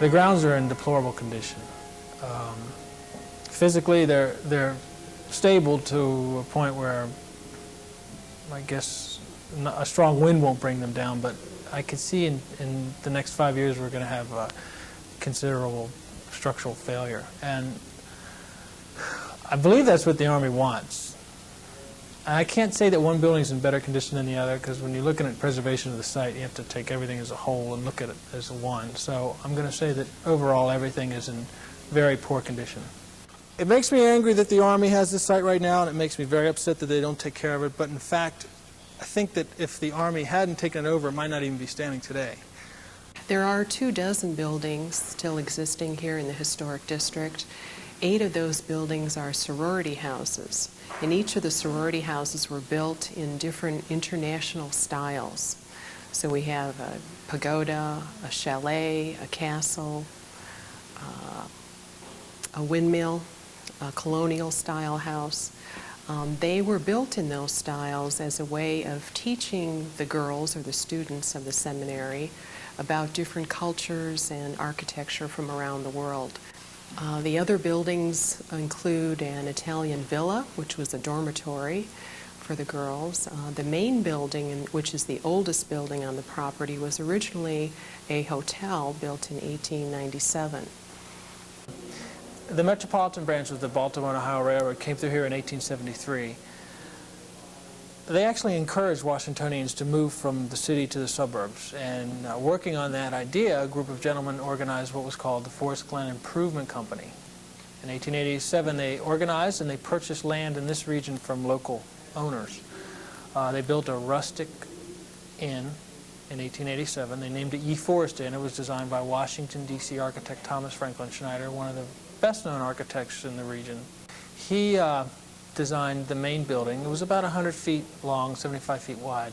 The grounds are in deplorable condition. Physically, they're stable to a point where I guess a strong wind won't bring them down, but I could see in the next 5 years we're going to have considerable structural failure. And I believe that's what the Army wants. I can't say that one building is in better condition than the other, because when you're looking at preservation of the site, you have to take everything as a whole and look at it as one. So I'm going to say that overall everything is in very poor condition. It makes me angry that the Army has this site right now, and it makes me very upset that they don't take care of it. But in fact, I think that if the Army hadn't taken it over, it might not even be standing today. There are 24 buildings still existing here in the historic district. 8 of those buildings are sorority houses, and each of the sorority houses were built in different international styles. So we have a pagoda, a chalet, a castle, a windmill, a colonial-style house. They were built in those styles as a way of teaching the girls or the students of the seminary about different cultures and architecture from around the world. The other buildings include an Italian villa, which was a dormitory for the girls. The main building, which is the oldest building on the property, was originally a hotel built in 1897. The Metropolitan branch of the Baltimore and Ohio Railroad came through here in 1873. They actually encouraged Washingtonians to move from the city to the suburbs. And working on that idea, a group of gentlemen organized what was called the Forest Glen Improvement Company. In 1887, they organized and they purchased land in this region from local owners. They built a rustic inn in 1887. They named it E. Forest Inn. It was designed by Washington, D.C. architect Thomas Franklin Schneider, one of the best-known architects in the region. He designed the main building. It was about 100 feet long, 75 feet wide,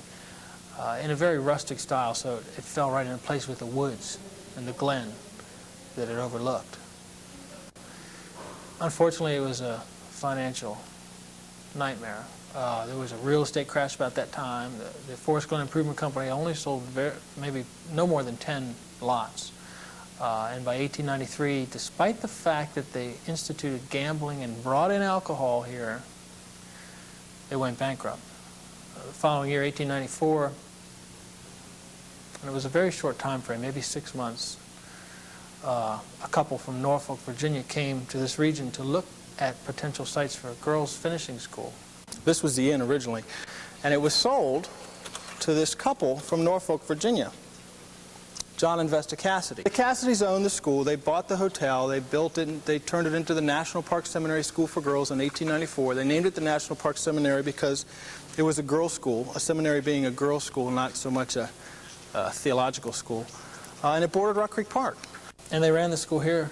in a very rustic style, so it fell right in place with the woods and the glen that it overlooked. Unfortunately, it was a financial nightmare. There was a real estate crash about that time. The Forest Glen Improvement Company only sold maybe no more than 10 lots. And by 1893, despite the fact that they instituted gambling and brought in alcohol here, they went bankrupt. The following year, 1894, and it was a very short time frame, maybe 6 months, a couple from Norfolk, Virginia came to this region to look at potential sites for a girls' finishing school. This was the inn originally, and it was sold to this couple from Norfolk, Virginia, John and Vesta Cassidy. The Cassidys owned the school. They bought the hotel. They built it. They turned it into the National Park Seminary School for Girls in 1894. They named it the National Park Seminary because it was a girls' school, a seminary being a girls' school, not so much a theological school. And it bordered Rock Creek Park. And they ran the school here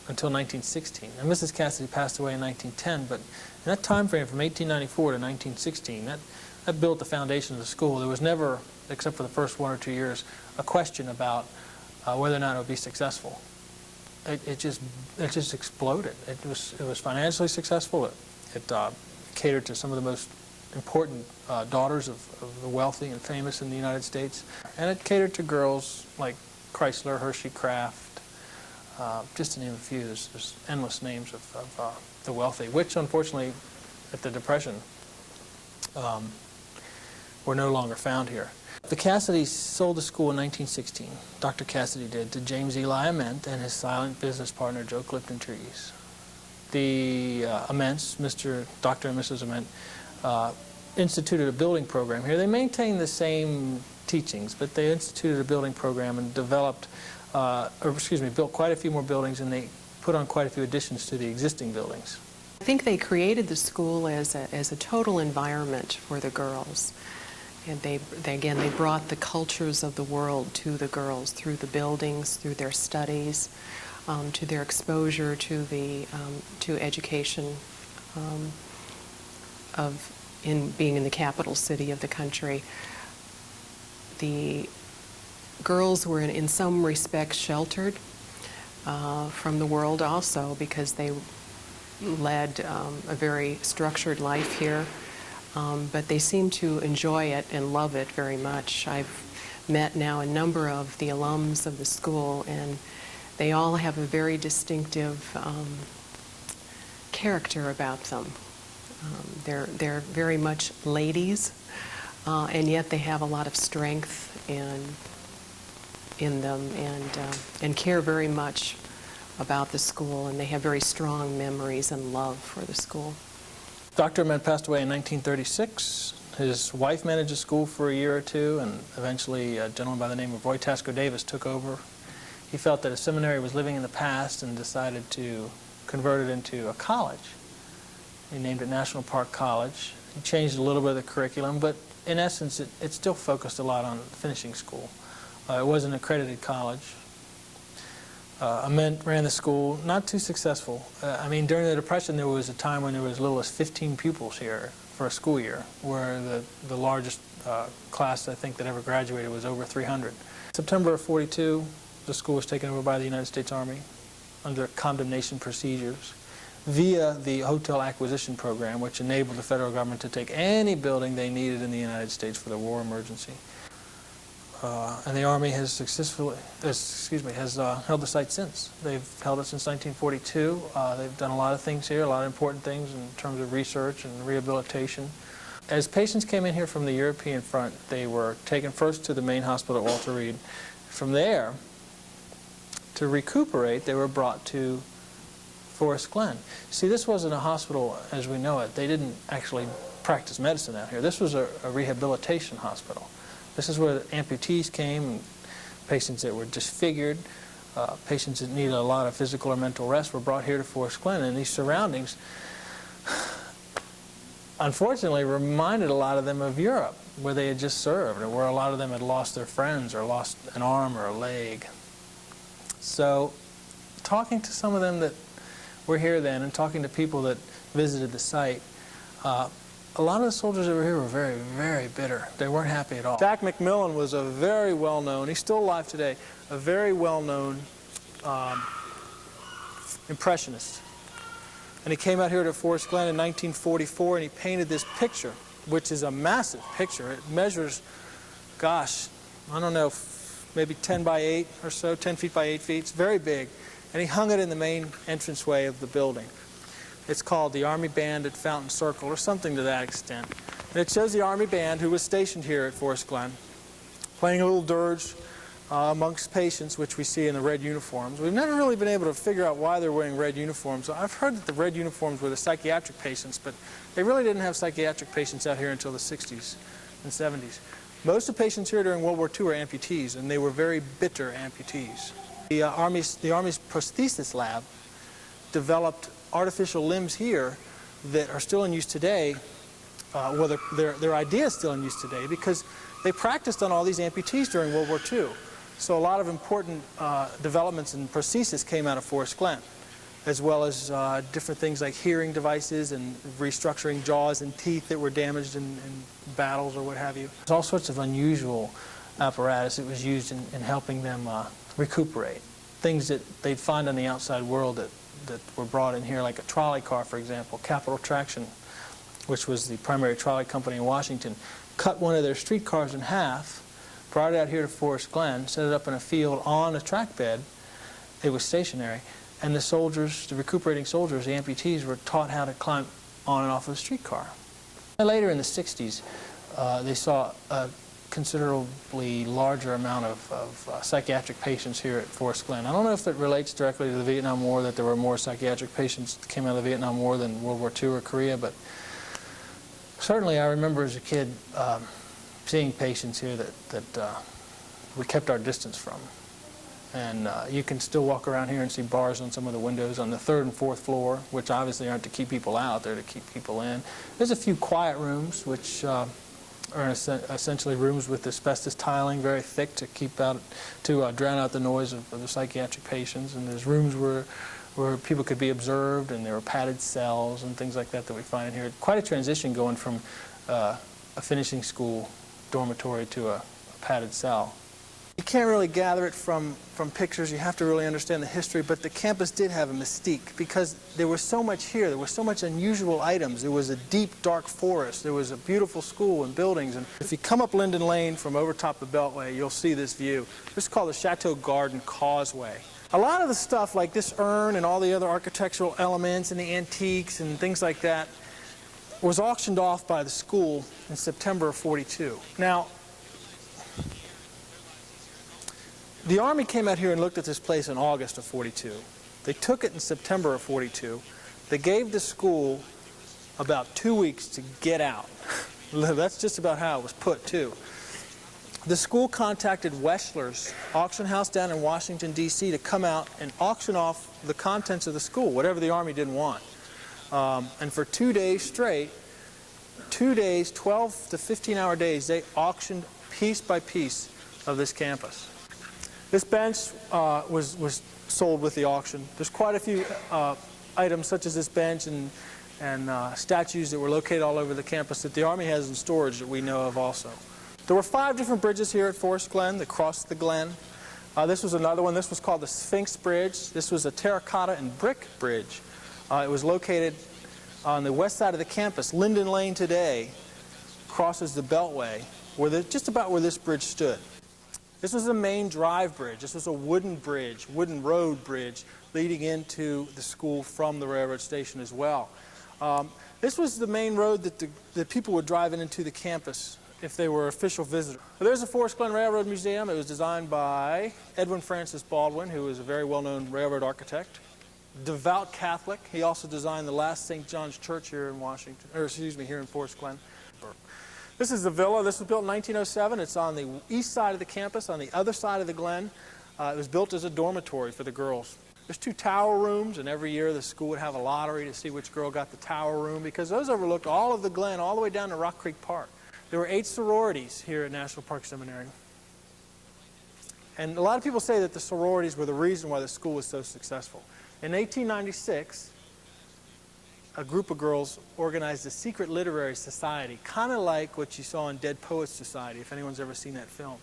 until 1916. And Mrs. Cassidy passed away in 1910, but in that time frame from 1894 to 1916, that built the foundation of the school. There was never, except for the first 1 or 2 years, a question about whether or not it would be successful. It just exploded. It was financially successful. It catered to some of the most important daughters of the wealthy and famous in the United States, and it catered to girls like Chrysler, Hershey, Kraft, just to name a few. There's endless names of the wealthy, which unfortunately, at the Depression, were no longer found here. The Cassidys sold the school in 1916. Dr. Cassidy did, to James Eli Ament and his silent business partner, Joe Clifton Trees. The Aments, Dr. and Mrs. Ament, instituted a building program here. They maintained the same teachings, but they instituted a building program and built quite a few more buildings, and they put on quite a few additions to the existing buildings. I think they created the school as a total environment for the girls. And they brought the cultures of the world to the girls through the buildings, through their studies, to their exposure to education in being in the capital city of the country. The girls were in some respects sheltered from the world also, because they led a very structured life here. But they seem to enjoy it and love it very much. I've met now a number of the alums of the school, and they all have a very distinctive character about them. They're very much ladies, and yet they have a lot of strength in them, and care very much about the school, and they have very strong memories and love for the school. Dr. Ahmed passed away in 1936. His wife managed the school for a year or two, and eventually a gentleman by the name of Roy Tasker Davis took over. He felt that a seminary was living in the past and decided to convert it into a college. He named it National Park College. He changed a little bit of the curriculum, but in essence it still focused a lot on finishing school. It was an accredited college. Ahmed ran the school, not too successful. I mean, during the Depression there was a time when there was as little as 15 pupils here for a school year, where the largest class I think that ever graduated was over 300. September of '42, the school was taken over by the United States Army under condemnation procedures via the Hotel Acquisition Program, which enabled the federal government to take any building they needed in the United States for the war emergency. And the Army has successfully, has held the site since. They've held it since 1942. They've done a lot of things here, a lot of important things in terms of research and rehabilitation. As patients came in here from the European front, they were taken first to the main hospital at Walter Reed. From there, to recuperate, they were brought to Forest Glen. See, this wasn't a hospital as we know it. They didn't actually practice medicine out here. This was a rehabilitation hospital. This is where amputees came, and patients that were disfigured, patients that needed a lot of physical or mental rest were brought here to Forest Glen. And these surroundings, unfortunately, reminded a lot of them of Europe, where they had just served, or where a lot of them had lost their friends or lost an arm or a leg. So talking to some of them that were here then, and talking to people that visited the site, a lot of the soldiers that were here were very, very bitter. They weren't happy at all. Jack McMillan was a very well-known, he's still alive today, a very well-known impressionist. And he came out here to Forest Glen in 1944, and he painted this picture, which is a massive picture. It measures, gosh, I don't know, maybe 10 by 8 or so, 10 feet by 8 feet. It's very big. And he hung it in the main entranceway of the building. It's called the Army Band at Fountain Circle, or something to that extent. And it shows the Army Band, who was stationed here at Forest Glen, playing a little dirge amongst patients, which we see in the red uniforms. We've never really been able to figure out why they're wearing red uniforms. I've heard that the red uniforms were the psychiatric patients, but they really didn't have psychiatric patients out here until the 60s and 70s. Most of the patients here during World War II were amputees, and they were very bitter amputees. The Army's prosthesis lab developed artificial limbs here that are still in use today. Well, their idea is still in use today because they practiced on all these amputees during World War II. So a lot of important developments in prosthesis came out of Forest Glen, as well as different things like hearing devices and restructuring jaws and teeth that were damaged in battles or what have you. There's all sorts of unusual apparatus that was used in helping them recuperate. Things that they'd find on the outside world that were brought in here, like a trolley car, for example. Capital Traction, which was the primary trolley company in Washington, cut one of their streetcars in half, brought it out here to Forest Glen, set it up in a field on a track bed. It was stationary. And the soldiers, the recuperating soldiers, the amputees, were taught how to climb on and off of a streetcar. And later in the 60s, they saw a considerably larger amount of psychiatric patients here at Forest Glen. I don't know if it relates directly to the Vietnam War, that there were more psychiatric patients that came out of the Vietnam War than World War II or Korea, but certainly I remember as a kid seeing patients here that we kept our distance from. And you can still walk around here and see bars on some of the windows on the 3rd and 4th floor, which obviously aren't to keep people out, they're to keep people in. There's a few quiet rooms, which are essentially rooms with asbestos tiling, very thick, to keep out, to drown out the noise of the psychiatric patients. And there's rooms where people could be observed, and there were padded cells and things like that we find in here. Quite a transition going from a finishing school dormitory to a padded cell. You can't really gather it from pictures. You have to really understand the history, but the campus did have a mystique because there was so much here. There were so much unusual items. There was a deep, dark forest. There was a beautiful school and buildings. And if you come up Linden Lane from over top the Beltway, you'll see this view. This is called the Chateau Garden Causeway. A lot of the stuff, like this urn and all the other architectural elements and the antiques and things like that, was auctioned off by the school in September of '42. Now, the Army came out here and looked at this place in August of '42. They took it in September of '42. They gave the school about 2 weeks to get out. That's just about how it was put, too. The school contacted Weschler's auction house down in Washington, D.C. to come out and auction off the contents of the school, whatever the Army didn't want. And for 2 days straight, 2 days, 12 to 15-hour days, they auctioned piece by piece of this campus. This bench was sold with the auction. There's quite a few items such as this bench and statues that were located all over the campus that the Army has in storage that we know of also. There were 5 different bridges here at Forest Glen that crossed the Glen. This was another one. This was called the Sphinx Bridge. This was a terracotta and brick bridge. It was located on the west side of the campus. Linden Lane today crosses the Beltway, just about where this bridge stood. This was a main drive bridge. This was a wooden bridge, wooden road bridge, leading into the school from the railroad station as well. This was the main road that people would drive into the campus if they were official visitors. There's the Forest Glen Railroad Museum. It was designed by Edwin Francis Baldwin, who was a very well-known railroad architect. Devout Catholic. He also designed the last St. John's Church here in here in Forest Glen. This is the villa. This was built in 1907. It's on the east side of the campus, on the other side of the Glen. It was built as a dormitory for the girls. There's 2 tower rooms, and every year the school would have a lottery to see which girl got the tower room, because those overlooked all of the Glen, all the way down to Rock Creek Park. There were 8 sororities here at National Park Seminary. And a lot of people say that the sororities were the reason why the school was so successful. In 1896, a group of girls organized a secret literary society, kind of like what you saw in Dead Poets Society, if anyone's ever seen that film.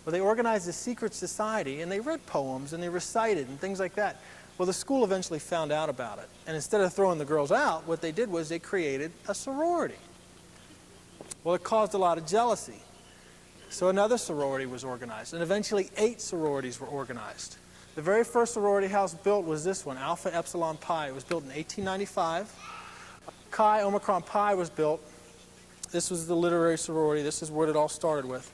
Well, they organized a secret society, and they read poems, and they recited, and things like that. Well, the school eventually found out about it. And instead of throwing the girls out, what they did was they created a sorority. Well, it caused a lot of jealousy. So another sorority was organized, and eventually 8 sororities were organized. The very first sorority house built was this one, Alpha Epsilon Pi. It was built in 1895. Chi Omicron Pi was built. This was the literary sorority. This is what it all started with.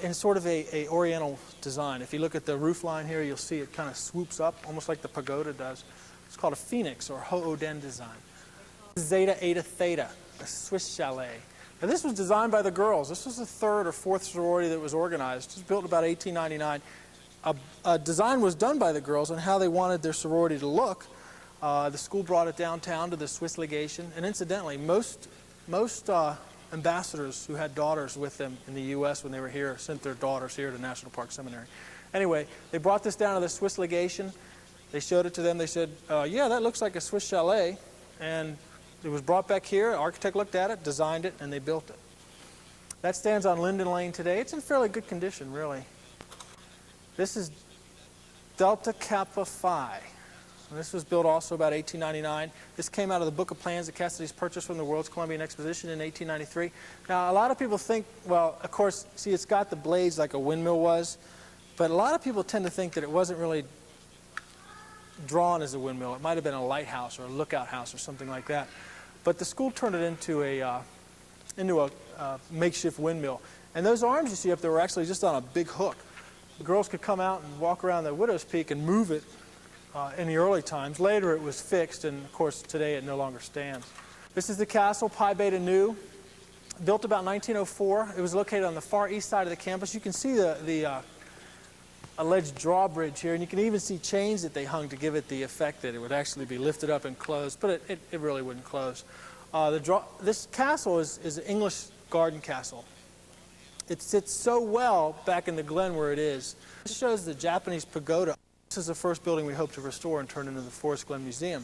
In sort of a oriental design. If you look at the roof line here, you'll see it kind of swoops up, almost like the pagoda does. It's called a phoenix or Ho'oden design. Zeta Eta Theta, a Swiss chalet. Now, this was designed by the girls. This was the 3rd or 4th sorority that was organized. It was built in about 1899. A design was done by the girls on how they wanted their sorority to look. The school brought it downtown to the Swiss legation. And incidentally, most ambassadors who had daughters with them in the U.S. when they were here sent their daughters here to National Park Seminary. Anyway, they brought this down to the Swiss legation. They showed it to them. They said, yeah, that looks like a Swiss chalet. And it was brought back here. An architect looked at it, designed it, and they built it. That stands on Linden Lane today. It's in fairly good condition, really. This is Delta Kappa Phi. And this was built also about 1899. This came out of the Book of Plans that Cassidy's purchased from the World's Columbian Exposition in 1893. Now, a lot of people think, well, of course, see, it's got the blades like a windmill was, but a lot of people tend to think that it wasn't really drawn as a windmill. It might have been a lighthouse or a lookout house or something like that. But the school turned it into a makeshift windmill. And those arms you see up there were actually just on a big hook. The girls could come out and walk around the Widow's Peak and move it in the early times. Later it was fixed, and of course today it no longer stands. This is the castle, Pi Beta Nu, built about 1904. It was located on the far east side of the campus. You can see the alleged drawbridge here, and you can even see chains that they hung to give it the effect that it would actually be lifted up and closed, but it really wouldn't close. This castle is an English garden castle. It sits so well back in the Glen where it is. This shows the Japanese pagoda. This is the first building we hope to restore and turn into the Forest Glen Museum.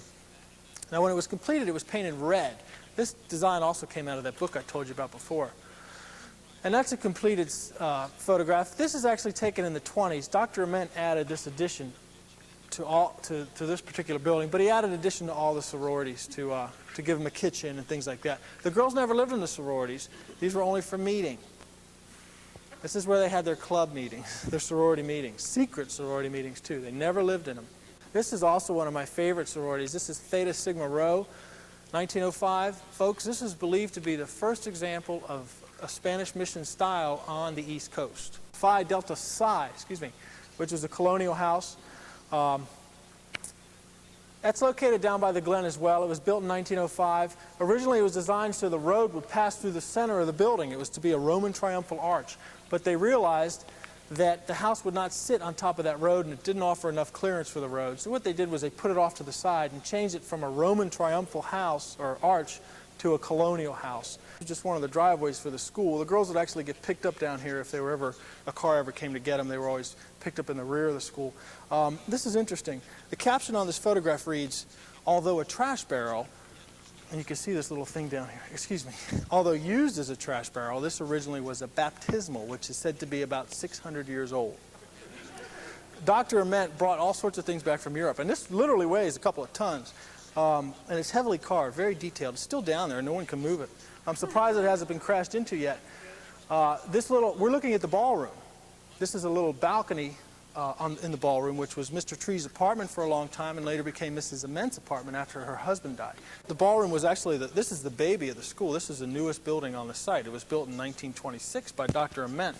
Now, when it was completed, it was painted red. This design also came out of that book I told you about before. And that's a completed photograph. This is actually taken in the 20s. Dr. Ament added this addition to this particular building, but he added addition to all the sororities to give them a kitchen and things like that. The girls never lived in the sororities. These were only for meeting. This is where they had their club meetings, their sorority meetings, secret sorority meetings too. They never lived in them. This is also one of my favorite sororities. This is Theta Sigma Rho, 1905. Folks, this is believed to be the first example of a Spanish mission style on the East Coast. Phi Delta Psi, which was a colonial house. That's located down by the Glen as well. It was built in 1905. Originally, it was designed so the road would pass through the center of the building. It was to be a Roman triumphal arch. But they realized that the house would not sit on top of that road, and it didn't offer enough clearance for the road. So what they did was they put it off to the side and changed it from a Roman triumphal house or arch to a colonial house. It was just one of the driveways for the school. The girls would actually get picked up down here if they were a car ever came to get them. They were always picked up in the rear of the school. This is interesting. The caption on this photograph reads, although a trash barrel, and you can see this little thing down here, although used as a trash barrel, this originally was a baptismal, which is said to be about 600 years old. Dr. Ament brought all sorts of things back from Europe, and this literally weighs a couple of tons. And it's heavily carved, very detailed. It's still down there, no one can move it. I'm surprised it hasn't been crashed into yet. We're looking at the ballroom. This is a little balcony in the ballroom, which was Mr. Tree's apartment for a long time and later became Mrs. Ament's apartment after her husband died. The ballroom was actually, this is the baby of the school. This is the newest building on the site. It was built in 1926 by Dr. Ament.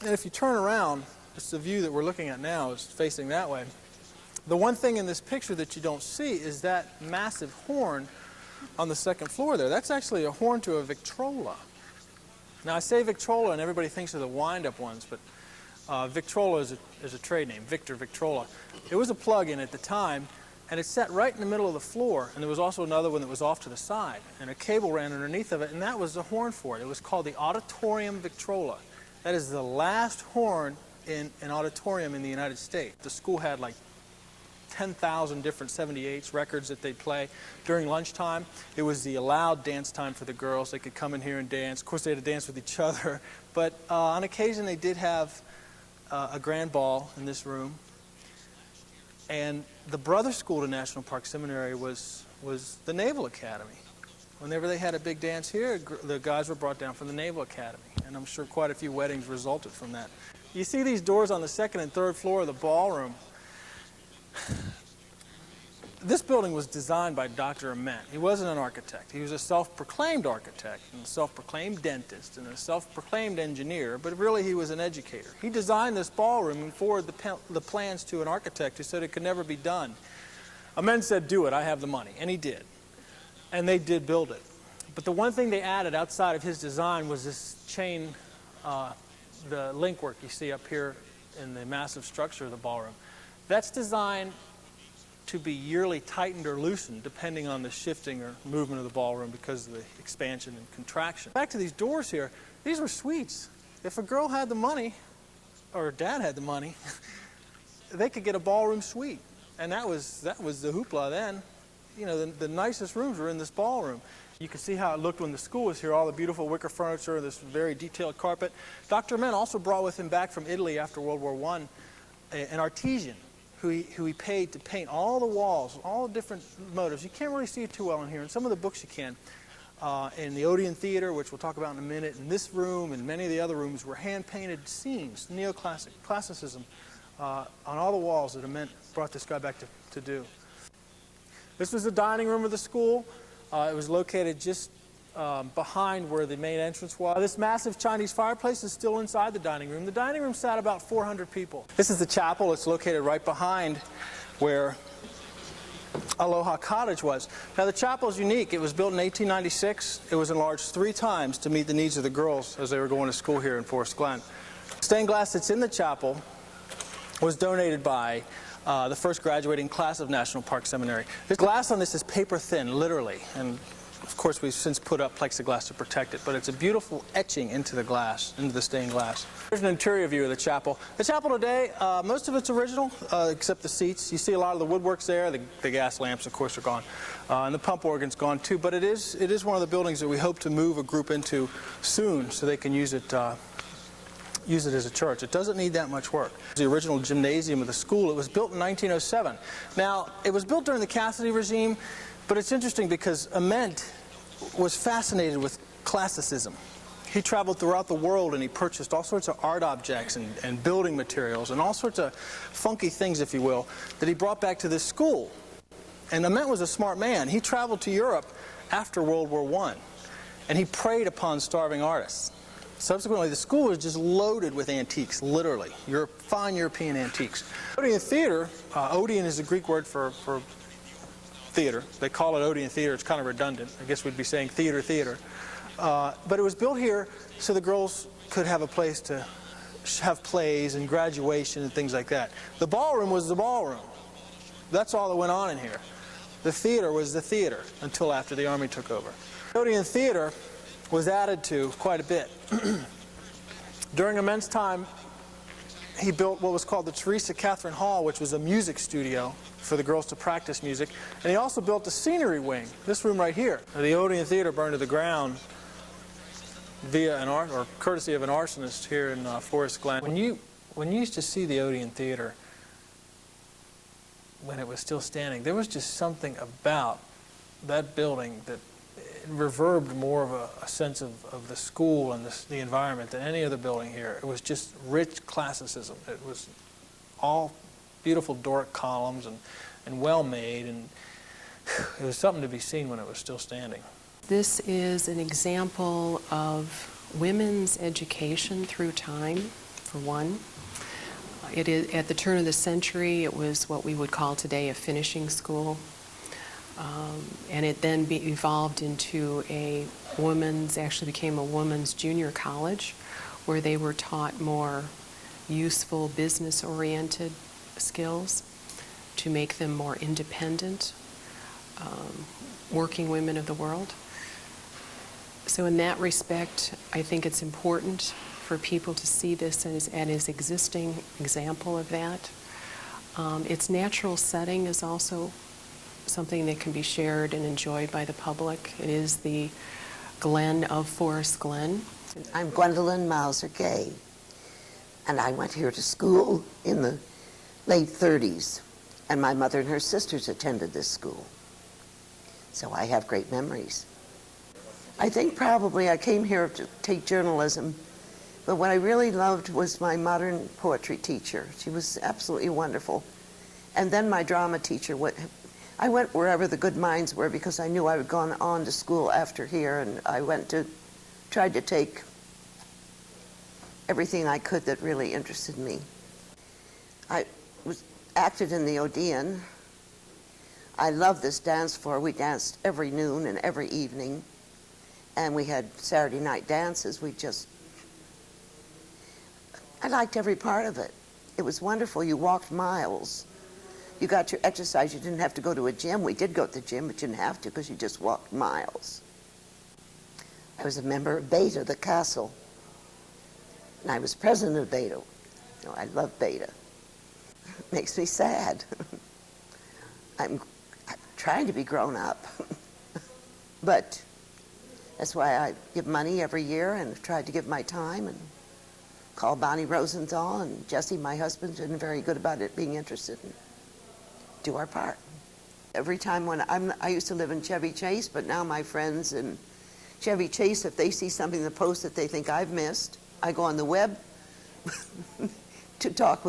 And if you turn around, it's the view that we're looking at now is facing that way. The one thing in this picture that you don't see is that massive horn on the second floor there. That's actually a horn to a Victrola. Now I say Victrola and everybody thinks of the wind-up ones, but Victrola is a trade name, Victor Victrola. It was a plug-in at the time, and it sat right in the middle of the floor, and there was also another one that was off to the side, and a cable ran underneath of it, and that was the horn for it. It was called the Auditorium Victrola. That is the last horn in an auditorium in the United States. The school had like 10,000 different 78s records that they'd play. During lunchtime, it was the allowed dance time for the girls. They could come in here and dance. Of course, they had to dance with each other, but on occasion they did have a grand ball in this room. And the brother school to National Park Seminary was the Naval Academy. Whenever they had a big dance here, the guys were brought down from the Naval Academy. And I'm sure quite a few weddings resulted from that. You see these doors on the second and third floor of the ballroom. This building was designed by Dr. Ament. He wasn't an architect. He was a self-proclaimed architect and a self-proclaimed dentist and a self-proclaimed engineer, but really he was an educator. He designed this ballroom and forwarded the plans to an architect who said it could never be done. Ament said, do it, I have the money, and he did. And they did build it. But the one thing they added outside of his design was this chain, the link work you see up here in the massive structure of the ballroom. That's designed to be yearly tightened or loosened depending on the shifting or movement of the ballroom because of the expansion and contraction. Back to these doors here, these were suites. If a girl had the money, or dad had the money, they could get a ballroom suite. And that was the hoopla then. You know, the nicest rooms were in this ballroom. You can see how it looked when the school was here, all the beautiful wicker furniture, this very detailed carpet. Dr. Ament also brought with him back from Italy after World War I an artesian who he paid to paint all the walls, all the different motives. You can't really see it too well in here. In some of the books you can. In the Odeon Theater, which we'll talk about in a minute, in this room and many of the other rooms were hand-painted scenes, classicism, on all the walls that Ament brought this guy back to do. This was the dining room of the school. It was located just behind where the main entrance was. This massive Chinese fireplace is still inside the dining room. The dining room sat about 400 people. This is the chapel. It's located right behind where Aloha Cottage was. Now the chapel is unique. It was built in 1896. It was enlarged 3 times to meet the needs of the girls as they were going to school here in Forest Glen. Stained glass that's in the chapel was donated by the first graduating class of National Park Seminary. The glass on this is paper thin, literally, and Of course, we've since put up plexiglass to protect it, but it's a beautiful etching into the glass, into the stained glass. Here's an interior view of the chapel. The chapel today, most of it's original, except the seats. You see a lot of the woodworks there. The gas lamps, of course, are gone. And the pump organ's gone too, but it is one of the buildings that we hope to move a group into soon so they can use it as a church. It doesn't need that much work. The original gymnasium of the school, it was built in 1907. Now, it was built during the Cassidy regime, but it's interesting because Ament was fascinated with classicism. He traveled throughout the world and he purchased all sorts of art objects and building materials and all sorts of funky things, if you will, that he brought back to this school. And Ament was a smart man. He traveled to Europe after World War I, and he preyed upon starving artists. Subsequently, the school was just loaded with antiques, literally, fine European antiques. Odeon Theater, Odeon is a Greek word for theater. They call it Odeon Theater. It's kind of redundant. I guess we'd be saying theater. But it was built here so the girls could have a place to have plays and graduation and things like that. The ballroom was the ballroom. That's all that went on in here. The theater was the theater until after the Army took over. Odeon Theater was added to quite a bit. During Ament's time, he built what was called the Teresa Catherine Hall, which was a music studio for the girls to practice music. And he also built the scenery wing, this room right here. The Odeon Theater burned to the ground via courtesy of an arsonist here in Forest Glen. When you used to see the Odeon Theater when it was still standing, there was just something about that building that reverbed more of a sense of the school and the environment than any other building here. It was just rich classicism. It was all beautiful Doric columns and well made, and it was something to be seen when it was still standing. This is an example of women's education through time, for one. It is, at the turn of the century, it was what we would call today a finishing school. And it then evolved into actually became a women's junior college, where they were taught more useful business-oriented skills to make them more independent, working women of the world. So in that respect, I think it's important for people to see this as an existing example of that. Its natural setting is also something that can be shared and enjoyed by the public. It is the Glen of Forest Glen. I'm Gwendolyn Mauser Gay, and I went here to school in the late 30s, and my mother and her sisters attended this school. So I have great memories. I think probably I came here to take journalism, but what I really loved was my modern poetry teacher. She was absolutely wonderful. And then my drama teacher. I went wherever the good minds were because I knew I had gone on to school after here, and I tried to take everything I could that really interested me. I acted in the Odeon. I love this dance floor. We danced every noon and every evening, and we had Saturday night dances. I liked every part of it. It was wonderful. You walked miles. You got your exercise. You didn't have to go to a gym. We did go to the gym, but you didn't have to because you just walked miles. I was a member of Beta, the castle, and I was president of Beta. I love Beta. It makes me sad. I'm trying to be grown up, but that's why I give money every year and tried to give my time and call Bonnie Rosenthal and Jesse, my husband, been very good about it, being interested in do our part. Every time I used to live in Chevy Chase, but now my friends in Chevy Chase, if they see something in the post that they think I've missed, I go on the web to talk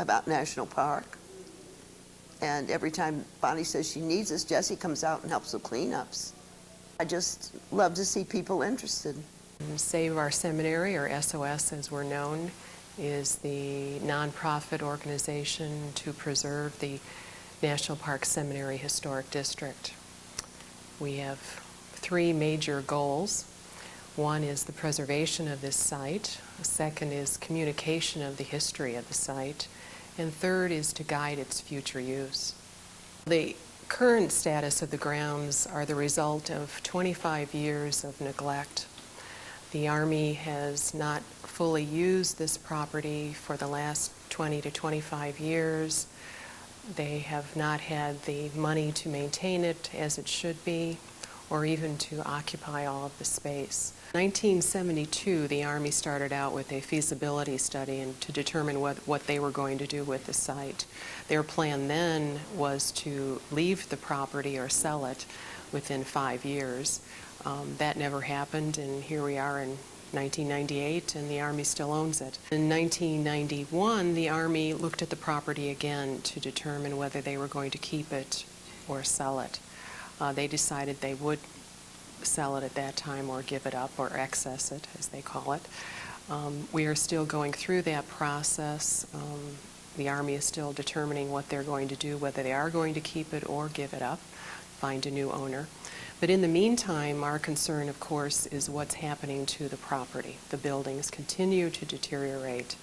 about National Park. And every time Bonnie says she needs us, Jesse comes out and helps with cleanups. I just love to see people interested. Save Our Seminary, or SOS as we're known, is the nonprofit organization to preserve the National Park Seminary Historic District. We have three major goals. One is the preservation of this site. The second is communication of the history of the site. And third is to guide its future use. The current status of the grounds are the result of 25 years of neglect. The Army has not fully used this property for the last 20 to 25 years. They have not had the money to maintain it as it should be, or even to occupy all of the space. In 1972, the Army started out with a feasibility study and to determine what they were going to do with the site. Their plan then was to leave the property or sell it within 5 years. That never happened, and here we are in 1998, and the Army still owns it. In 1991, the Army looked at the property again to determine whether they were going to keep it or sell it. They decided they would sell it at that time or give it up or excess it, as they call it. We are still going through that process. The Army is still determining what they're going to do, whether they are going to keep it or give it up, find a new owner. But in the meantime, our concern, of course, is what's happening to the property. The buildings continue to deteriorate,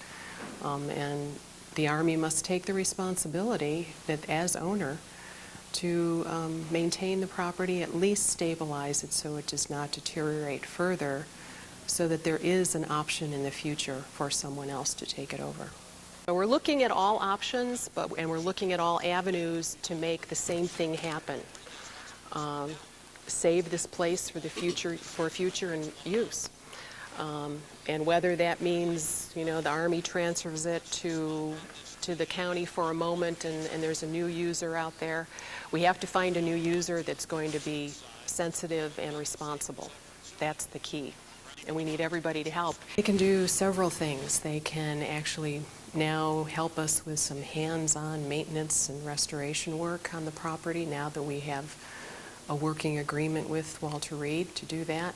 and the Army must take the responsibility that, as owner, to maintain the property, at least stabilize it so it does not deteriorate further, so that there is an option in the future for someone else to take it over. So we're looking at all options, and we're looking at all avenues to make the same thing happen. Save this place for the future, for future use. And whether that means, the Army transfers it to the county for a moment and there's a new user out there, we have to find a new user that's going to be sensitive and responsible. That's the key. And we need everybody to help. They can do several things. They can actually now help us with some hands-on maintenance and restoration work on the property now that we have a working agreement with Walter Reed to do that.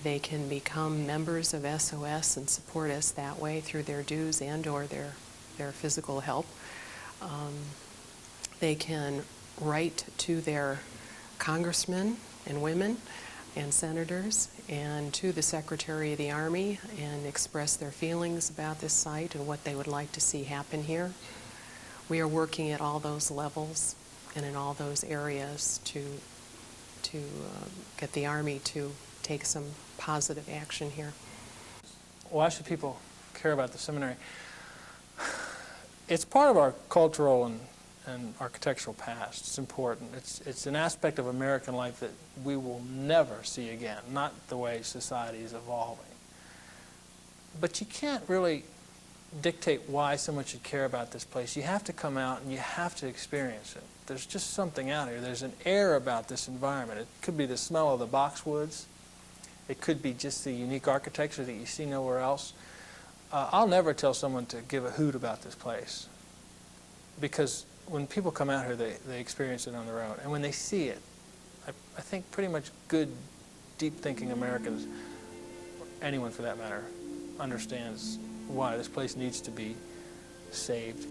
They can become members of SOS and support us that way through their dues and or their physical help. They can write to their congressmen and women and senators and to the Secretary of the Army and express their feelings about this site and what they would like to see happen here. We are working at all those levels and in all those areas to get the Army to take some positive action here. Why should people care about the seminary? It's part of our cultural and architectural past. It's important. It's an aspect of American life that we will never see again, not the way society is evolving. But you can't really dictate why someone should care about this place. You have to come out and you have to experience it. There's just something out here. There's an air about this environment. It could be the smell of the boxwoods. It could be just the unique architecture that you see nowhere else. I'll never tell someone to give a hoot about this place, because when people come out here, they experience it on their own. And when they see it, I think pretty much good, deep-thinking Americans, anyone for that matter, understands why this place needs to be saved.